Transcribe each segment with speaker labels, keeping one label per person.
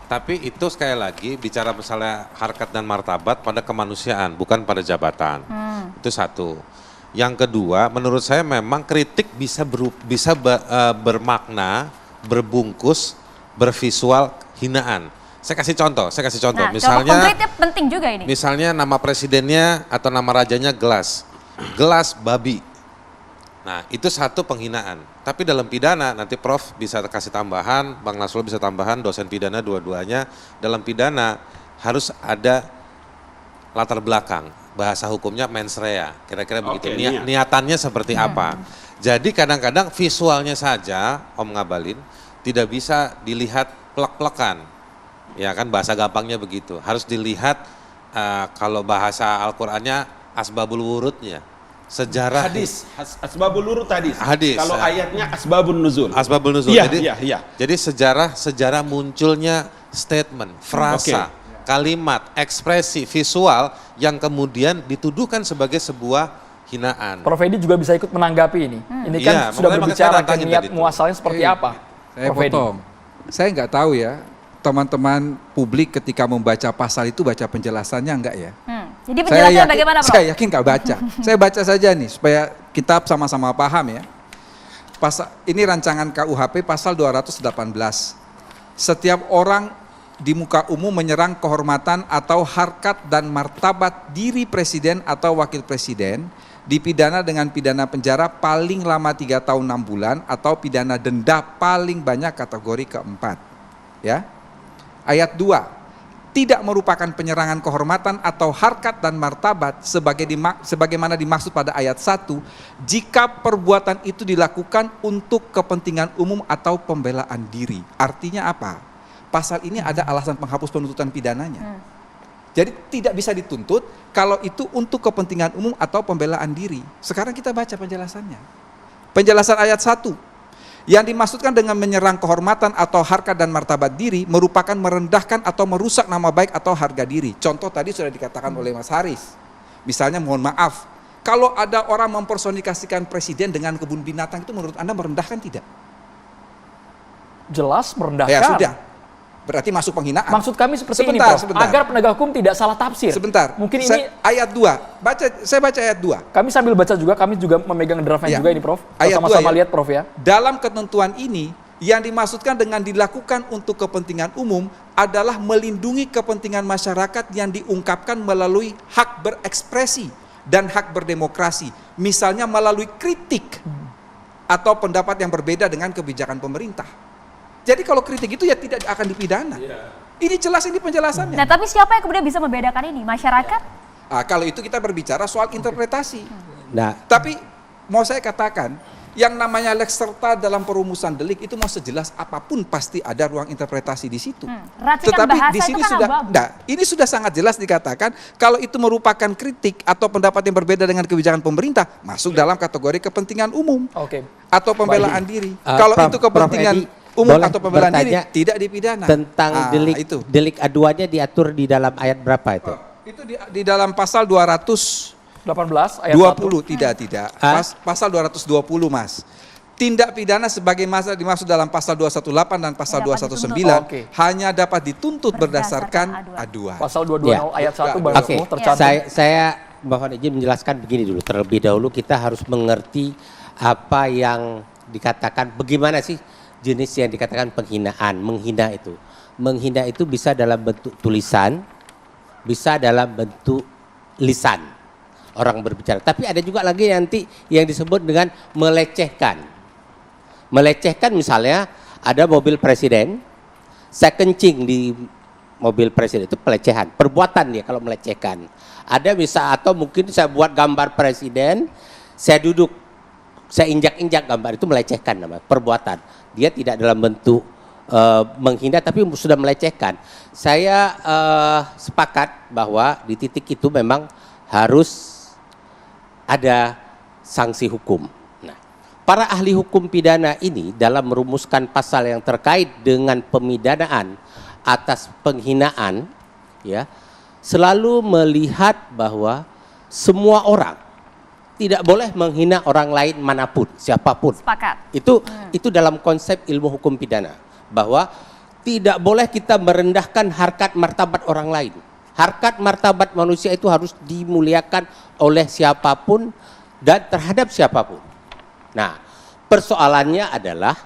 Speaker 1: Tapi itu sekali lagi bicara misalnya harkat dan martabat pada kemanusiaan, bukan pada jabatan. Itu satu. Yang kedua, menurut saya memang kritik bisa bermakna, berbungkus, bervisual hinaan. Saya kasih contoh.
Speaker 2: Nah,
Speaker 1: Misalnya,
Speaker 2: contoh konkretnya penting juga ini.
Speaker 1: Misalnya nama presidennya atau nama rajanya gelas babi. Nah, itu satu penghinaan. Tapi dalam pidana, nanti Prof bisa kasih tambahan, Bang Nasrul bisa tambahan, dosen pidana dua-duanya. Dalam pidana harus ada latar belakang, bahasa hukumnya mens rea, kira-kira begitu. Niatannya seperti apa. Jadi kadang-kadang visualnya saja, Om Ngabalin, tidak bisa dilihat plek-plekan. Ya kan, bahasa gampangnya begitu. Harus dilihat, kalau bahasa Al-Qur'annya asbabul wurudnya. Sejarah
Speaker 3: hadis, asbabul wurud hadis. Kalau ayatnya asbabun nuzul.
Speaker 1: Asbabul nuzul.
Speaker 3: Iya.
Speaker 1: Jadi sejarah munculnya statement, frasa, kalimat, ekspresi, visual yang kemudian dituduhkan sebagai sebuah hinaan.
Speaker 4: Prof Edi juga bisa ikut menanggapi ini. Ini kan sudah berbicara niat muasalnya seperti apa.
Speaker 5: Saya potong. Saya nggak tahu ya, teman-teman publik ketika membaca pasal itu baca penjelasannya enggak ya?
Speaker 2: Jadi penjelasannya bagaimana, Prof?
Speaker 5: Saya yakin nggak baca. Saya baca saja nih supaya kita sama-sama paham ya. Ini rancangan KUHP pasal 218. Setiap orang di muka umum menyerang kehormatan atau harkat dan martabat diri presiden atau wakil presiden dipidana dengan pidana penjara paling lama 3 tahun 6 bulan atau pidana denda paling banyak kategori keempat. Ya. Ayat 2. Tidak merupakan penyerangan kehormatan atau harkat dan martabat sebagaimana dimaksud pada ayat 1 jika perbuatan itu dilakukan untuk kepentingan umum atau pembelaan diri. Artinya apa? Pasal ini ada alasan penghapus penuntutan pidananya. Jadi tidak bisa dituntut kalau itu untuk kepentingan umum atau pembelaan diri. Sekarang kita baca penjelasannya. Penjelasan ayat 1. Yang dimaksudkan dengan menyerang kehormatan atau harkat dan martabat diri merupakan merendahkan atau merusak nama baik atau harga diri. Contoh tadi sudah dikatakan oleh Mas Haris. Misalnya mohon maaf, kalau ada orang mempersonikasikan presiden dengan kebun binatang itu menurut Anda merendahkan tidak?
Speaker 4: Jelas merendahkan.
Speaker 5: Ya sudah. Berarti masuk penghinaan.
Speaker 4: Maksud kami seperti ini, Prof. Agar penegak hukum tidak salah tafsir.
Speaker 5: Sebentar.
Speaker 4: Mungkin ini
Speaker 5: ayat 2. Saya baca ayat 2.
Speaker 4: Kami sambil baca juga, kami juga memegang draftnya juga ini, Prof. Sama-sama lihat, Prof ya.
Speaker 5: Dalam ketentuan ini, yang dimaksudkan dengan dilakukan untuk kepentingan umum adalah melindungi kepentingan masyarakat yang diungkapkan melalui hak berekspresi dan hak berdemokrasi. Misalnya melalui kritik atau pendapat yang berbeda dengan kebijakan pemerintah. Jadi kalau kritik itu ya tidak akan dipidana. Ini jelas ini penjelasannya.
Speaker 2: Nah, tapi siapa yang kemudian bisa membedakan ini? Masyarakat?
Speaker 5: Kalau itu kita berbicara soal interpretasi. Nah, tapi mau saya katakan, yang namanya lex serta dalam perumusan delik itu mau sejelas apapun pasti ada ruang interpretasi di situ. Tetapi di sini ini sudah sangat jelas dikatakan kalau itu merupakan kritik atau pendapat yang berbeda dengan kebijakan pemerintah masuk dalam kategori kepentingan umum atau pembelaan diri. Kalau itu kepentingan umum atau pembelaan diri tidak dipidana.
Speaker 6: Tentang delik aduannya diatur di dalam ayat berapa itu?
Speaker 5: Itu di dalam pasal 218 ayat 20 tidak. Pasal 220 Mas. Tindak pidana sebagaimana dimaksud dalam pasal 218 dan pasal 219 hanya dapat dituntut berdasarkan aduan.
Speaker 4: Pasal 220 ayat 1 baru tercantum.
Speaker 6: Saya mohon izin menjelaskan begini dulu. Terlebih dahulu kita harus mengerti apa yang dikatakan, bagaimana sih jenis yang dikatakan penghinaan, menghina itu. Menghina itu bisa dalam bentuk tulisan, bisa dalam bentuk lisan orang berbicara. Tapi ada juga lagi nanti yang disebut dengan melecehkan. Melecehkan misalnya ada mobil presiden, saya kencing di mobil presiden, itu pelecehan, perbuatan dia kalau melecehkan. Ada bisa atau mungkin saya buat gambar presiden, saya duduk, saya injak-injak gambar, itu melecehkan namanya, perbuatan. Dia tidak dalam bentuk menghina tapi sudah melecehkan. Saya sepakat bahwa di titik itu memang harus ada sanksi hukum. Nah, para ahli hukum pidana ini dalam merumuskan pasal yang terkait dengan pemidanaan atas penghinaan, ya, selalu melihat bahwa semua orang tidak boleh menghina orang lain manapun, siapapun.
Speaker 2: Sepakat.
Speaker 6: Itu dalam konsep ilmu hukum pidana, bahwa tidak boleh kita merendahkan harkat martabat orang lain. Harkat martabat manusia itu harus dimuliakan oleh siapapun dan terhadap siapapun. Nah, persoalannya adalah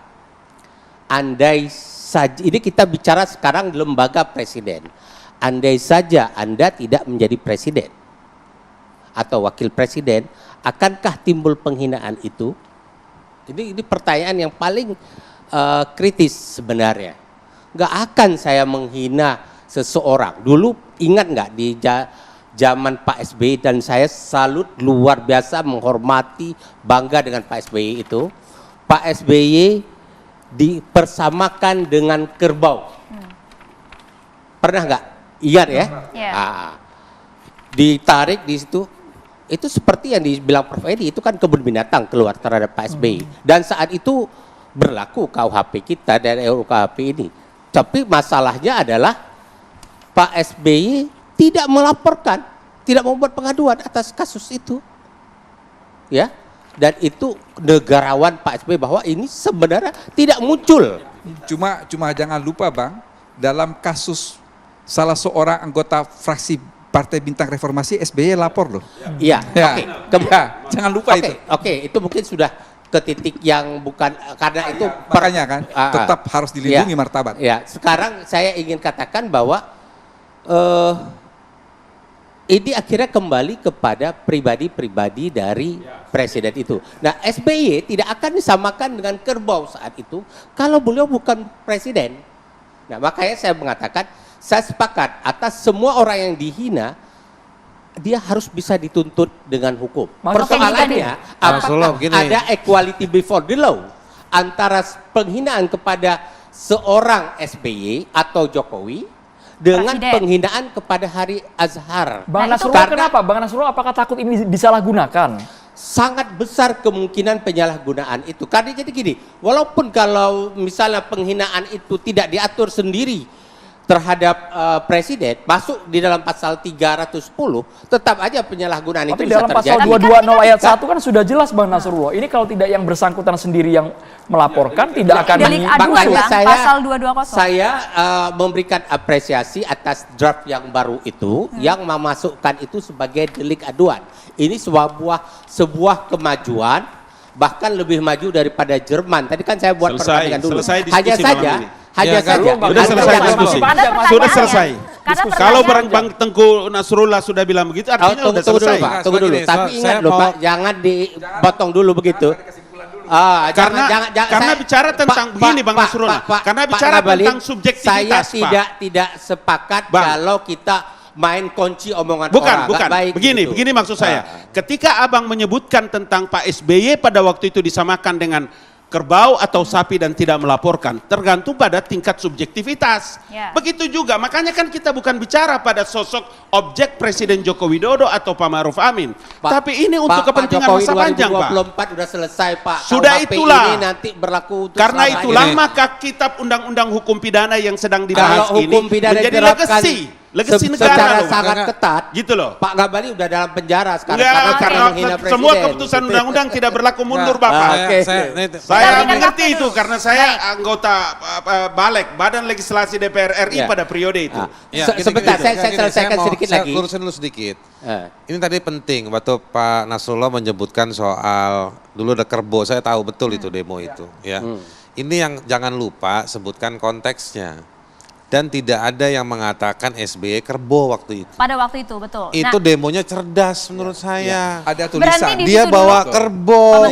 Speaker 6: andai saja, ini kita bicara sekarang lembaga presiden. Andai saja Anda tidak menjadi presiden atau wakil presiden, akankah timbul penghinaan itu? Ini pertanyaan yang paling kritis sebenarnya. Nggak akan saya menghina seseorang. Dulu ingat nggak di zaman Pak SBY, dan saya salut luar biasa menghormati, bangga dengan Pak SBY itu. Pak SBY dipersamakan dengan kerbau. Pernah nggak? Ingat ya?
Speaker 2: Yeah.
Speaker 6: Ditarik di situ. Itu seperti yang dibilang Prof. Edi, itu kan kebun binatang keluar terhadap Pak SBY. Dan saat itu berlaku KUHP kita dan RUU KUHP ini. Tapi masalahnya adalah Pak SBY tidak melaporkan, tidak membuat pengaduan atas kasus itu. Ya. Dan itu negarawan Pak SBY bahwa ini sebenarnya tidak muncul.
Speaker 5: Cuma jangan lupa Bang, dalam kasus salah seorang anggota fraksi Partai Bintang Reformasi, SBY lapor loh.
Speaker 6: Iya,
Speaker 5: ya.
Speaker 6: Oke.
Speaker 5: Jangan lupa itu.
Speaker 6: Oke, itu mungkin sudah ke titik yang bukan, karena itu
Speaker 5: makanya kan tetap harus dilindungi martabat.
Speaker 6: Ya, sekarang saya ingin katakan bahwa ini akhirnya kembali kepada pribadi-pribadi dari presiden itu. Nah, SBY tidak akan disamakan dengan kerbau saat itu kalau beliau bukan presiden. Nah, makanya saya mengatakan, saya sepakat atas semua orang yang dihina, dia harus bisa dituntut dengan hukum. Persoalannya, apakah ada equality before the law antara penghinaan kepada seorang SBY atau Jokowi dengan penghinaan kepada Hari Azhar.
Speaker 4: Bang Nasrullah, kenapa? Bang Nasrullah, apakah takut ini disalahgunakan?
Speaker 6: Sangat besar kemungkinan penyalahgunaan itu. Karena jadi gini, walaupun kalau misalnya penghinaan itu tidak diatur sendiri terhadap presiden, masuk di dalam pasal 310, tetap aja penyalahgunaan itu bisa terjadi.
Speaker 4: Tapi dalam pasal 220 ayat 1 kan sudah jelas Bang Nasrullah. Ini kalau tidak yang bersangkutan sendiri yang melaporkan, tidak akan
Speaker 6: makanya
Speaker 2: pasal 220.
Speaker 6: Saya memberikan apresiasi atas draft yang baru itu, yang memasukkan itu sebagai delik aduan. Ini sebuah kemajuan, bahkan lebih maju daripada Jerman. Tadi kan saya buat perbandingan dulu. Hanya saja.
Speaker 3: Sudah selesai diskusi. Sudah selesai. Kalau Bang Tengku Nasrullah sudah bilang begitu, artinya sudah selesai.
Speaker 6: Tunggu dulu. Tapi ingat loh Pak, jangan dipotong dulu begitu.
Speaker 3: Karena bicara tentang begini Bang Nasrullah. Karena bicara tentang subjektivitas,
Speaker 6: saya tidak sepakat kalau kita main kunci omongan orang.
Speaker 3: Bukan. Begini maksud saya. Ketika Abang menyebutkan tentang Pak SBY pada waktu itu disamakan dengan kerbau atau sapi dan tidak melaporkan, tergantung pada tingkat subjektivitas. Begitu juga, makanya kan kita bukan bicara pada sosok objek Presiden Joko Widodo atau Pak Ma'ruf Amin, tapi ini untuk kepentingan masa panjang, Pak.
Speaker 6: 2024 sudah selesai, Pak.
Speaker 3: Sudah
Speaker 6: KUHP
Speaker 3: itulah.
Speaker 6: Ini nanti berlaku untuk
Speaker 3: karena itulah maka kitab undang-undang hukum pidana yang sedang dibahas ini menjadi legasi negara
Speaker 6: secara
Speaker 3: loh.
Speaker 6: Sangat ketat.
Speaker 3: Gitu loh.
Speaker 6: Pak Ngabalin udah dalam penjara sekarang
Speaker 3: karena
Speaker 6: menghina presiden.
Speaker 3: semua keputusan undang-undang tidak berlaku mundur, Bapak. Saya mengerti itu karena saya anggota Badan Legislasi DPR RI pada periode itu.
Speaker 6: Sebentar, saya selesaikan sedikit lagi.
Speaker 1: Saya lurusin dulu sedikit. Ini tadi penting waktu Pak Nasrullah menyebutkan soal dulu ada kerbau, saya tahu betul itu demo itu. Ya. Ini yang jangan lupa sebutkan konteksnya. Dan tidak ada yang mengatakan SBY kerbau waktu itu.
Speaker 2: Pada waktu itu, betul.
Speaker 1: Itu demonya cerdas menurut saya.
Speaker 5: Ada tulisan.
Speaker 1: Dia bawa kerbau.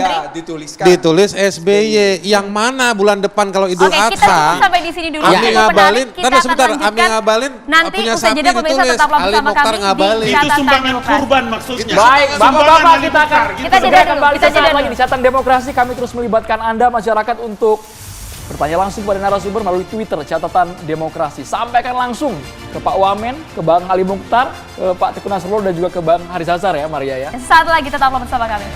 Speaker 1: Ditulis SBY. Yang mana bulan depan kalau Idul Adha.
Speaker 2: Oke, kita tunggu sampai di sini dulu.
Speaker 1: Ami Ngabalin, Ami Ngabalin punya sapi ditulis.
Speaker 2: Ali Mokhtar
Speaker 3: Ngabalin. Itu sumbangan kurban maksudnya.
Speaker 4: Baik, Bapak-bapak kita
Speaker 2: jeda dulu.
Speaker 4: Kita lagi di Catatan Demokrasi. Kami terus melibatkan Anda masyarakat untuk bertanya langsung pada narasumber melalui Twitter Catatan Demokrasi. Sampaikan langsung ke Pak Wamen, ke Bang Ali Mokhtar, ke Pak Tengku Nasrullah dan juga ke Bang Haris Azhar ya, Maria ya.
Speaker 2: Saat lagi tetaplah bersama kami.